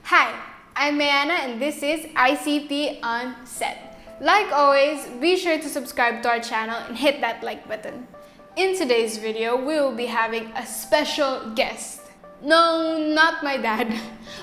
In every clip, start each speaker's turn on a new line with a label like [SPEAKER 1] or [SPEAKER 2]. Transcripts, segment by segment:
[SPEAKER 1] Hi, I'm Eyana and this is ICP on Set. Like always, be sure to subscribe to our channel and hit that like button. In today's video, we will be having a special guest. No, not my dad,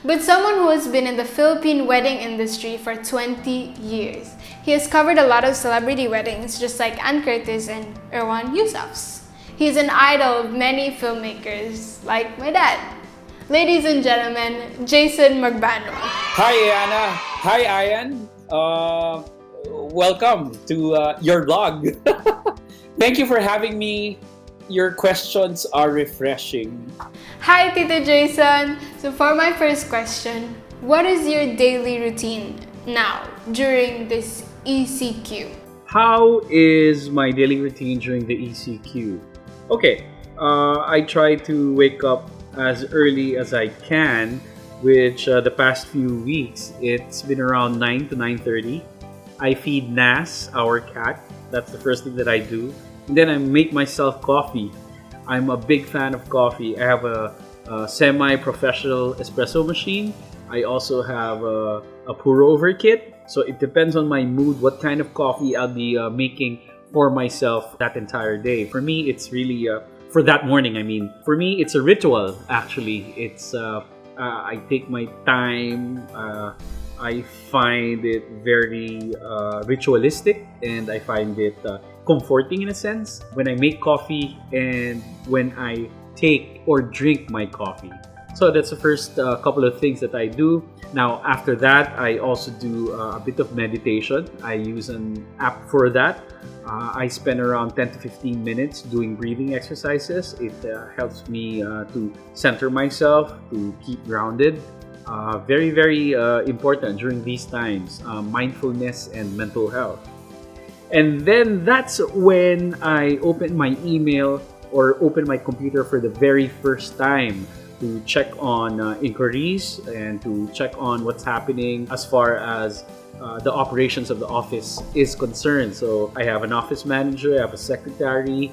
[SPEAKER 1] but someone who has been in the Philippine wedding industry for 20 years. He has covered a lot of celebrity weddings, just like Ann Curtis and Erwan Yusuf's. He's an idol of many filmmakers, like my dad. Ladies and gentlemen, Jason Magbanua.
[SPEAKER 2] Hi, Eyana. Hi, Ian. Welcome to your vlog. Thank you for having me. Your questions are refreshing.
[SPEAKER 1] Hi, Tito Jason. So for my first question, what is your daily routine now during this ECQ?
[SPEAKER 2] How is my daily routine during the ECQ? Okay, I try to wake up as early as I can, which the past few weeks, it's been around 9 to 9:30. I feed Nas, our cat. That's the first thing that I do. And then I make myself coffee. I'm a big fan of coffee. I have a semi-professional espresso machine. I also have a pour-over kit. So it depends on my mood what kind of coffee I'll be making for myself that entire day. For me, it's really... for that morning, For me, it's a ritual, actually. It's I take my time. I find it very ritualistic, and I find it comforting in a sense when I make coffee and when I take or drink my coffee. So that's the first couple of things that I do. Now, after that, I also do a bit of meditation. I use an app for that. I spend around 10 to 15 minutes doing breathing exercises. It helps me to center myself, to keep grounded. Very, very important during these times, mindfulness and mental health. And then that's when I open my email or open my computer for the very first time to check on inquiries and to check on what's happening as far as the operations of the office is concerned. So I have an office manager, I have a secretary,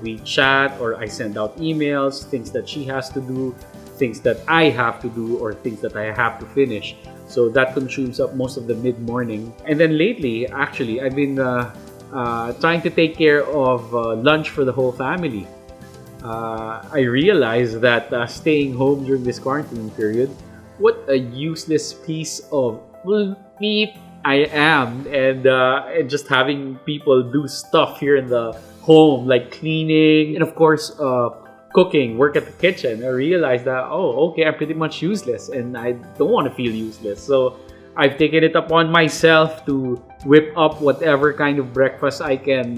[SPEAKER 2] we chat or I send out emails, things that she has to do, things that I have to do, or things that I have to finish. So that consumes up most of the mid-morning. And then lately, actually, I've been trying to take care of lunch for the whole family. I realized that staying home during this quarantine period, what a useless piece of meat I am, and just having people do stuff here in the home, like cleaning and of course cooking, work at the kitchen. I realized that, I'm pretty much useless and I don't want to feel useless. So I've taken it upon myself to whip up whatever kind of breakfast I can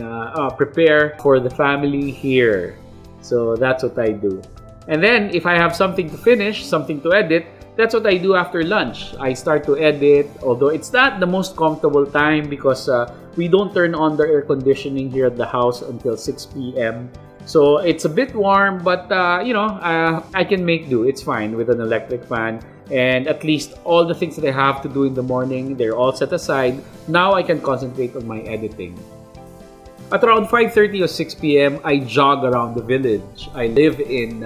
[SPEAKER 2] prepare for the family here. So that's what I do. And then if I have something to finish, something to edit, that's what I do after lunch. I start to edit, although it's not the most comfortable time because we don't turn on the air conditioning here at the house until 6 p.m. So it's a bit warm, but I can make do. It's fine with an electric fan. And at least all the things that I have to do in the morning, they're all set aside. Now I can concentrate on my editing. At around 5:30 or 6 p.m., I jog around the village. I live in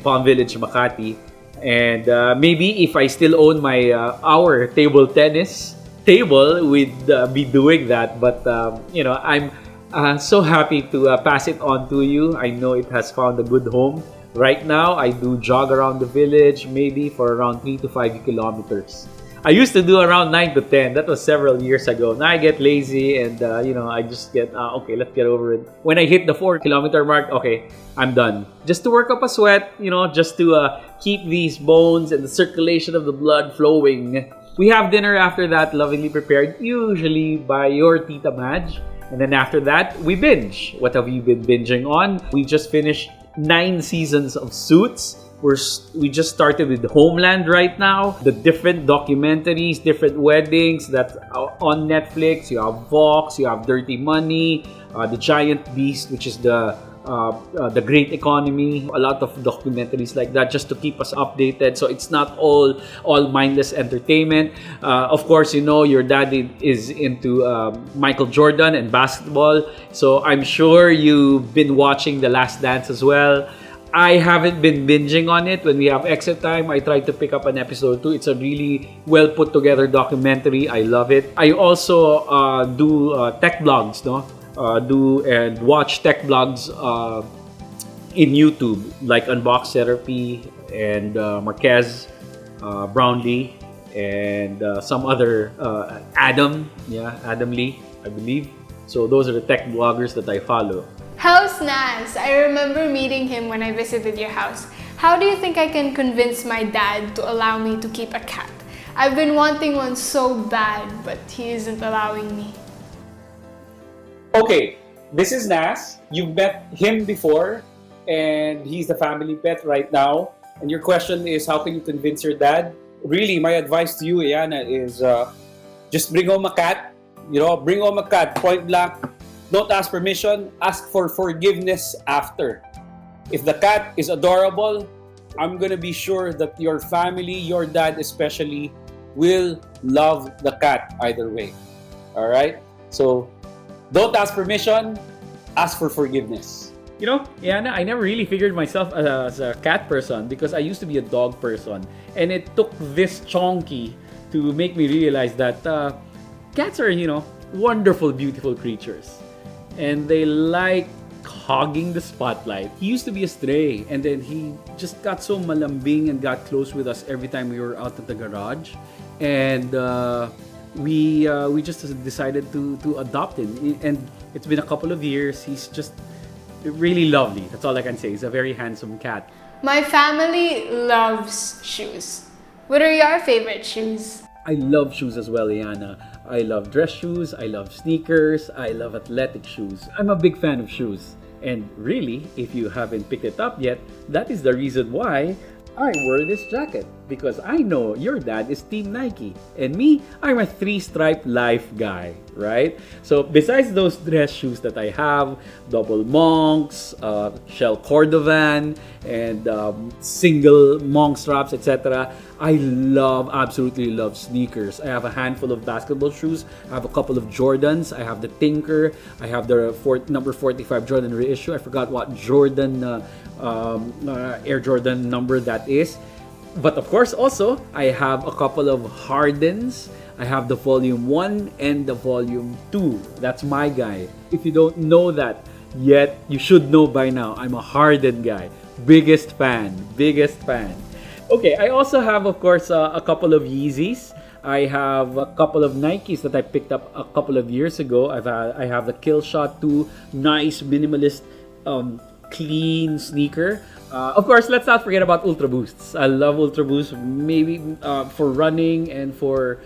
[SPEAKER 2] Palm Village, Makati. And maybe if I still own my our table tennis table, we'd be doing that. But I'm so happy to pass it on to you. I know it has found a good home. Right now, I do jog around the village, maybe for around 3 to 5 kilometers. I used to do around 9 to 10. That was several years ago. Now I get lazy and, I just get, okay, let's get over it. When I hit the 4-kilometer mark, okay, I'm done. Just to work up a sweat, just to keep these bones and the circulation of the blood flowing. We have dinner after that, lovingly prepared, usually by your Tita Madge. And then after that, we binge. What have you been binging on? We just finished 9 seasons of Suits. We just started with Homeland right now. The different documentaries, different weddings that are on Netflix. You have Vox, you have Dirty Money, The Giant Beast, which is the Great Economy. A lot of documentaries like that just to keep us updated. So it's not all mindless entertainment. Of course, your daddy is into Michael Jordan and basketball. So I'm sure you've been watching The Last Dance as well. I haven't been binging on it. When we have exit time, I try to pick up an episode too. It's a really well put together documentary. I love it. I also do tech blogs, no? Do and watch tech blogs in YouTube, like Unbox Therapy and Marquez Brownlee and some other Adam Lee, I believe. So those are the tech bloggers that I follow.
[SPEAKER 1] How's Nas? I remember meeting him when I visited your house. How do you think I can convince my dad to allow me to keep a cat? I've been wanting one so bad, but he isn't allowing me.
[SPEAKER 2] Okay, this is Nas. You've met him before, and he's the family pet right now. And your question is, how can you convince your dad? Really, my advice to you, Eyana, is just bring home a cat. Bring home a cat, point blank. Don't ask permission, ask for forgiveness after. If the cat is adorable, I'm gonna be sure that your family, your dad especially, will love the cat either way. Alright? So, don't ask permission, ask for forgiveness. Eyana, I never really figured myself as a cat person because I used to be a dog person. And it took this chonky to make me realize that cats are, wonderful, beautiful creatures. And they like hogging the spotlight. He used to be a stray, and then he just got so malambing and got close with us every time we were out at the garage. And we just decided to adopt him. And it's been a couple of years. He's just really lovely. That's all I can say. He's a very handsome cat.
[SPEAKER 1] My family loves shoes. What are your favorite shoes?
[SPEAKER 2] I love shoes as well, Eyana. I love dress shoes, I love sneakers, I love athletic shoes. I'm a big fan of shoes. And really, if you haven't picked it up yet, that is the reason why I wore this jacket. Because I know your dad is Team Nike. And me, I'm a 3-stripe life guy, right? So besides those dress shoes that I have, double monks, shell cordovan, and single monk straps, etc., I absolutely love sneakers. I have a handful of basketball shoes. I have a couple of Jordans. I have the Tinker. I have the number 45 Jordan reissue. I forgot what Jordan, Air Jordan number that is. But of course, also, I have a couple of Hardens. I have the Volume 1 and the Volume 2. That's my guy. If you don't know that yet, you should know by now. I'm a Harden guy. Biggest fan. Okay, I also have, of course, a couple of Yeezys. I have a couple of Nikes that I picked up a couple of years ago. I have the Killshot 2, nice minimalist, clean sneaker. Of course, let's not forget about Ultra Boosts. I love Ultra Boosts, maybe for running and for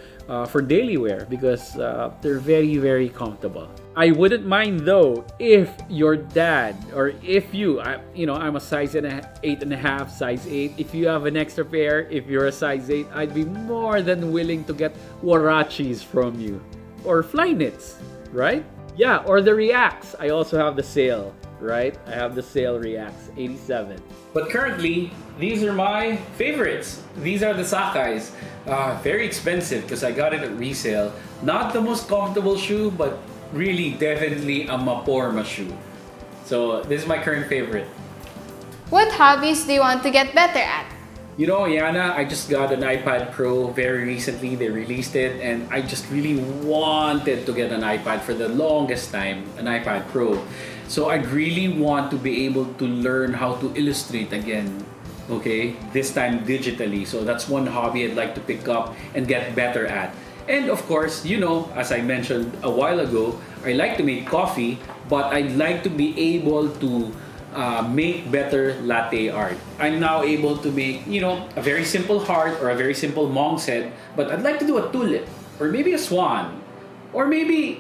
[SPEAKER 2] daily wear because they're very, very comfortable. I wouldn't mind though if your dad or if you, I'm a size 8.5, size 8. If you have an extra pair, if you're a size 8, I'd be more than willing to get Warachis from you or Flyknits, right? Yeah, or the Reacts. I also have the sale, right? I have the sale Reacts 87. But currently, these are my favorites. These are the Sakai's. Very expensive because I got it at resale. Not the most comfortable shoe, but really definitely a Maporma shoe. So this is my current favorite.
[SPEAKER 1] What hobbies do you want to get better at?
[SPEAKER 2] Eyana, I just got an iPad Pro very recently. They released it and I just really wanted to get an iPad for the longest time, an iPad Pro. So I really want to be able to learn how to illustrate again, okay? This time digitally. So that's one hobby I'd like to pick up and get better at. And of course, as I mentioned a while ago, I like to make coffee, but I'd like to be able to make better latte art. I'm now able to make, a very simple heart or a very simple monk's head, but I'd like to do a tulip or maybe a swan or maybe,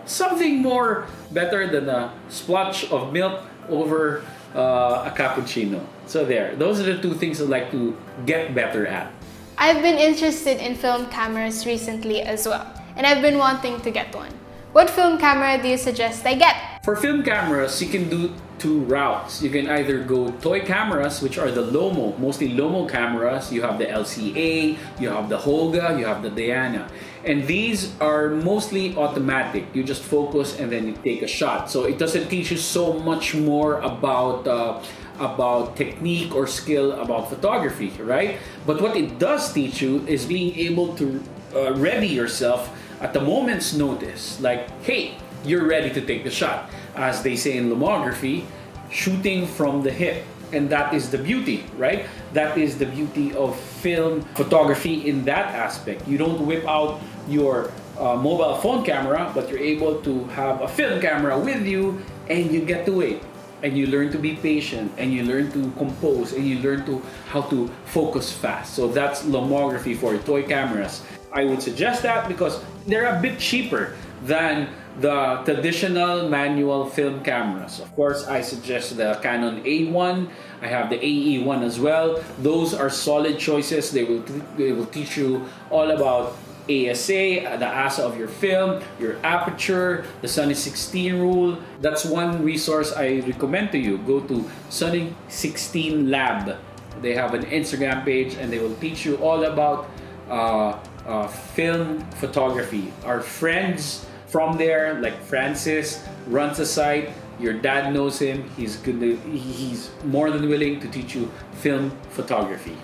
[SPEAKER 2] something more better than a splotch of milk over a cappuccino. So those are the two things I'd like to get better at.
[SPEAKER 1] I've been interested in film cameras recently as well, and I've been wanting to get one. What film camera do you suggest I get?
[SPEAKER 2] For film cameras, you can do two routes. You can either go toy cameras, which are the Lomo, mostly Lomo cameras. You have the LCA, you have the Hoga, you have the Eyana. And these are mostly automatic. You just focus and then you take a shot. So it doesn't teach you so much more about
[SPEAKER 3] about technique or skill about photography, right? But what it does teach you is being able to ready yourself at the moment's notice. Like, hey, you're ready to take the shot. As they say in lomography, shooting from the hip. And that is the beauty, right? That is the beauty of film photography in that aspect. You don't whip out your mobile phone camera, but you're able to have a film camera with you, and you get to wait. And you learn to be patient, and you learn to compose, and you learn to how to focus fast. So that's lomography for toy cameras. I would suggest that because they're a bit cheaper than the traditional manual film cameras. Of course, I suggest the Canon A1. I have the AE1 as well. Those are solid choices. They will teach you all about ASA, the ASA of your film, your aperture, the Sunny 16 rule. That's one resource I recommend to you. Go to Sunny 16 Lab. They have an Instagram page, and they will teach you all about film photography. Our friends from there, like Francis, runs a site. Your dad knows him. He's more than willing to teach you film photography.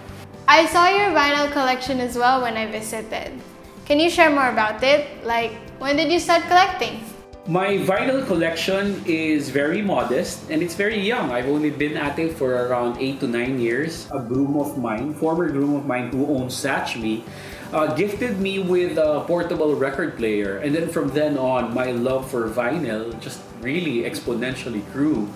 [SPEAKER 1] I saw your vinyl collection as well when I visited. Can you share more about it? Like, when did you start collecting?
[SPEAKER 3] My vinyl collection is very modest and it's very young. I've only been at it for around 8 to 9 years. A groom of mine, former groom of mine who owns Satchme, gifted me with a portable record player. And then from then on, my love for vinyl just really exponentially grew.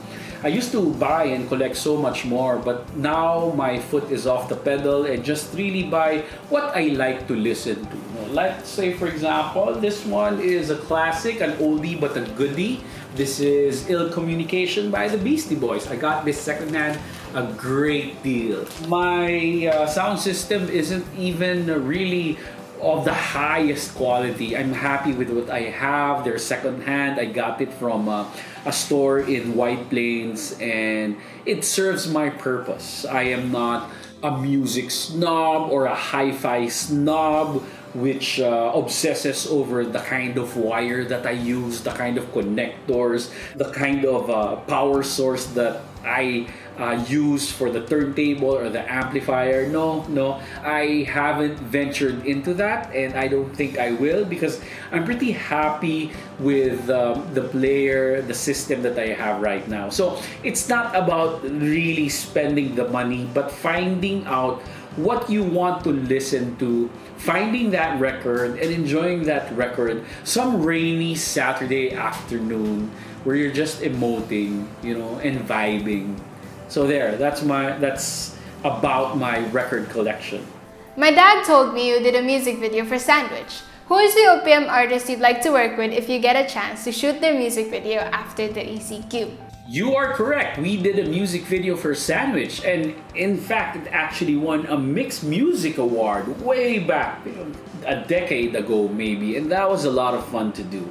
[SPEAKER 3] I used to buy and collect so much more, but now my foot is off the pedal and just really buy what I like to listen to. Let's say, for example, this one is a classic, an oldie but a goodie. This is Ill Communication by the Beastie Boys. I got this secondhand, a great deal. My sound system isn't even really of the highest quality. I'm happy with what I have. They're secondhand. I got it from a store in White Plains, and it serves my purpose. I am not a music snob or a hi-fi snob which obsesses over the kind of wire that I use, the kind of connectors, the kind of power source that I use for the turntable or the amplifier. No, I haven't ventured into that, and I don't think I will, because I'm pretty happy with the player, the system that I have right now. So it's not about really spending the money, but finding out what you want to listen to, finding that record and enjoying that record some rainy Saturday afternoon where you're just emoting, and vibing. So that's about my record collection.
[SPEAKER 1] My dad told me you did a music video for Sandwich. Who is the OPM artist you'd like to work with if you get a chance to shoot their music video after the ECQ?
[SPEAKER 3] You are correct. We did a music video for Sandwich, and in fact, it actually won a Mixed Music Award way back, a decade ago maybe, and that was a lot of fun to do.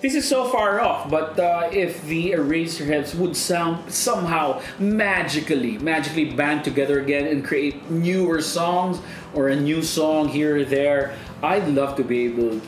[SPEAKER 3] This is so far off, but if the Eraserheads would somehow magically band together again and create newer songs or a new song here or there, I'd love to be able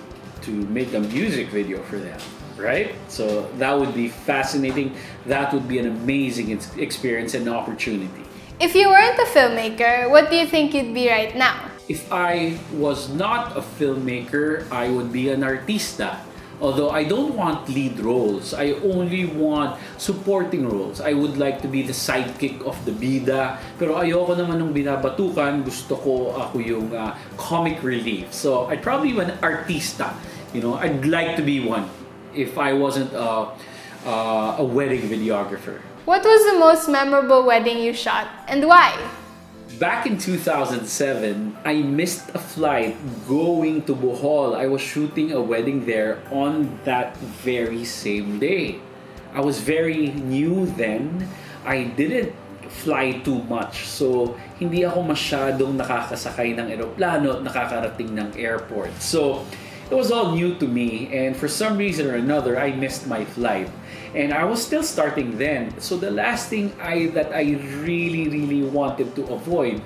[SPEAKER 3] to make a music video for them. Right? So that would be fascinating. That would be an amazing experience and opportunity.
[SPEAKER 1] If you weren't a filmmaker, what do you think you'd be right now?
[SPEAKER 3] If I was not a filmmaker, I would be an artista. Although I don't want lead roles, I only want supporting roles. I would like to be the sidekick of the bida, pero ayoko naman ng binabatukan. Gusto ko ako yung comic relief. So I'd probably be an artista. I'd like to be one if I wasn't a wedding videographer.
[SPEAKER 1] What was the most memorable wedding you shot, and why?
[SPEAKER 3] Back in 2007, I missed a flight going to Bohol. I was shooting a wedding there on that very same day. I was very new then. I didn't fly too much, so hindi ako masyadong nakakasakay ng eroplano at nakakarating ng airport. So it was all new to me, and for some reason or another, I missed my flight. And I was still starting then. So the last thing that I really wanted to avoid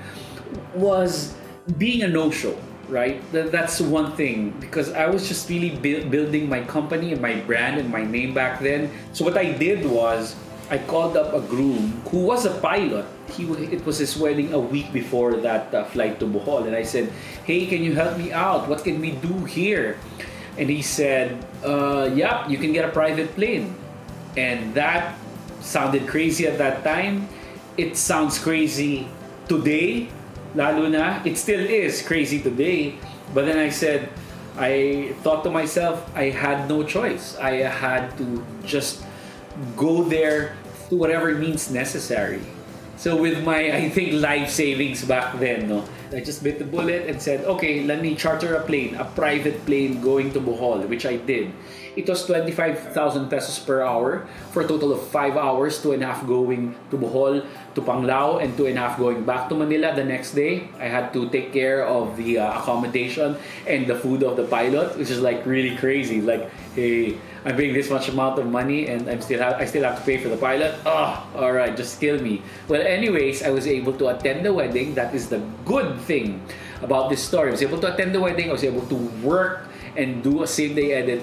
[SPEAKER 3] was being a no-show, right? That's one thing, because I was just really building my company and my brand and my name back then. So what I did was, I called up a groom who was a pilot. It was his wedding a week before that flight to Bohol. And I said, hey, can you help me out? What can we do here? And he said, yeah, you can get a private plane. And that sounded crazy at that time. It sounds crazy today, lalo na. It still is crazy today. But then I thought to myself, I had no choice. I had to just go there to whatever means necessary. So with my, I think, life savings back then, no, I just bit the bullet and said, okay, let me charter a plane, a private plane going to Bohol, which I did. It was 25,000 pesos per hour for a total of 5 hours, 2.5 going to Bohol, to Panglao, and 2.5 going back to Manila the next day. I had to take care of the accommodation and the food of the pilot, which is like really crazy. Like, hey, I'm paying this much amount of money and I still have to pay for the pilot. Oh, all right, just kill me. Well, anyways, I was able to attend the wedding. That is the good thing about this story. I was able to attend the wedding. I was able to work and do a same-day edit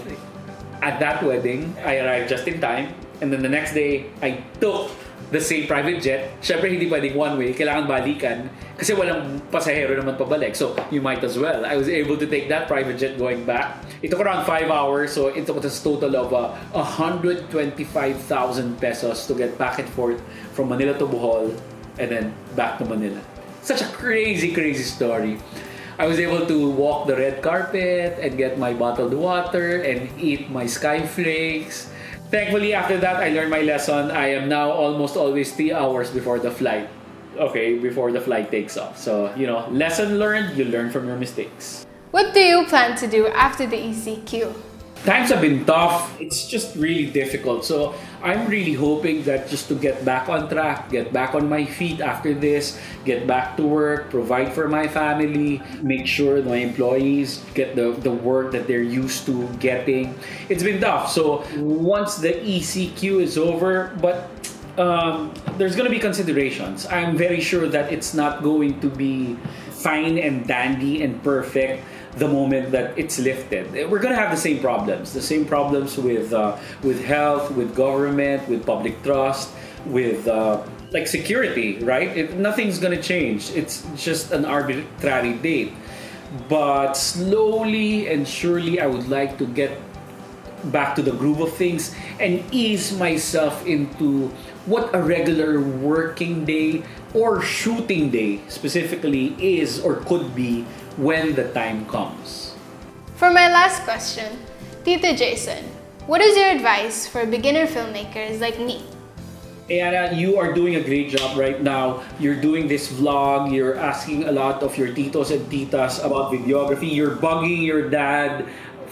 [SPEAKER 3] at that wedding. I arrived just in time. And then the next day, I took the same private jet. Syempre, hindi pwedeng one way. Kailangan balikan. Kasi walang pasahero naman pabalik. So, you might as well. I was able to take that private jet going back. It took around 5 hours. So, it took a total of 125,000 pesos to get back and forth from Manila to Bohol and then back to Manila. Such a crazy, crazy story. I was able to walk the red carpet and get my bottled water and eat my skyflakes. Thankfully, after that, I learned my lesson. I am now almost always 3 hours before the flight. Okay, before the flight takes off. So, lesson learned, you learn from your mistakes.
[SPEAKER 1] What do you plan to do after the ECQ?
[SPEAKER 3] Times have been tough. It's just really difficult. So I'm really hoping that just to get back on track, get back on my feet after this, get back to work, provide for my family, make sure my employees get the work that they're used to getting. It's been tough. So once the ECQ is over, but there's going to be considerations. I'm very sure that it's not going to be fine and dandy and perfect the moment that it's lifted. We're gonna have the same problems with health, with government, with public trust, with like security, right? Nothing's gonna change. It's just an arbitrary date. But slowly and surely, I would like to get back to the groove of things and ease myself into what a regular working day or shooting day specifically is or could be when the time comes.
[SPEAKER 1] For my last question, Tito Jason, what is your advice for beginner filmmakers like me?
[SPEAKER 3] Eyana, you are doing a great job right now. You're doing this vlog. You're asking a lot of your titos and titas about videography. You're bugging your dad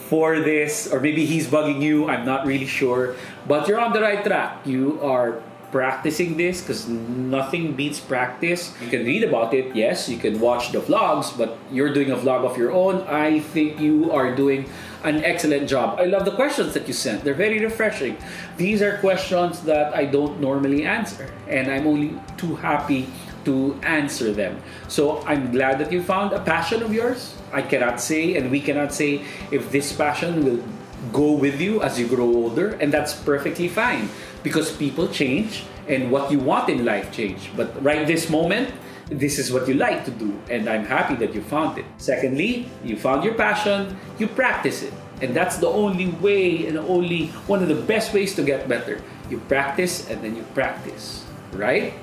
[SPEAKER 3] for this, or maybe he's bugging you. I'm not really sure. But you're on the right track. You are practicing this because nothing beats practice. You can read about it, yes, you can watch the vlogs, but you're doing a vlog of your own. I think you are doing an excellent job. I love the questions that you sent. They're very refreshing. These are questions that I don't normally answer, and I'm only too happy to answer them. So I'm glad that you found a passion of yours. I cannot say, and we cannot say, if this passion will go with you as you grow older, and that's perfectly fine because people change and what you want in life change. But right this moment, this is what you like to do, and I'm happy that you found it. Secondly, you found your passion, you practice it, and that's the only way and only one of the best ways to get better. You practice and then you practice, right?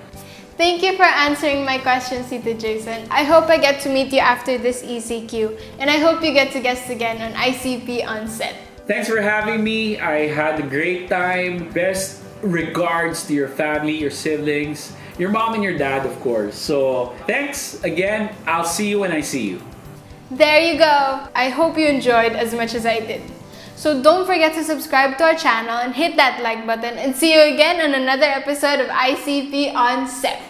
[SPEAKER 1] Thank you for answering my questions, Tito Jason. I hope I get to meet you after this ECQ, and I hope you get to guest again on ICP on set.
[SPEAKER 3] Thanks for having me. I had a great time. Best regards to your family, your siblings, your mom and your dad, of course. So thanks again. I'll see you when I see you.
[SPEAKER 1] There you go. I hope you enjoyed as much as I did. So don't forget to subscribe to our channel and hit that like button, and see you again on another episode of ICP on set.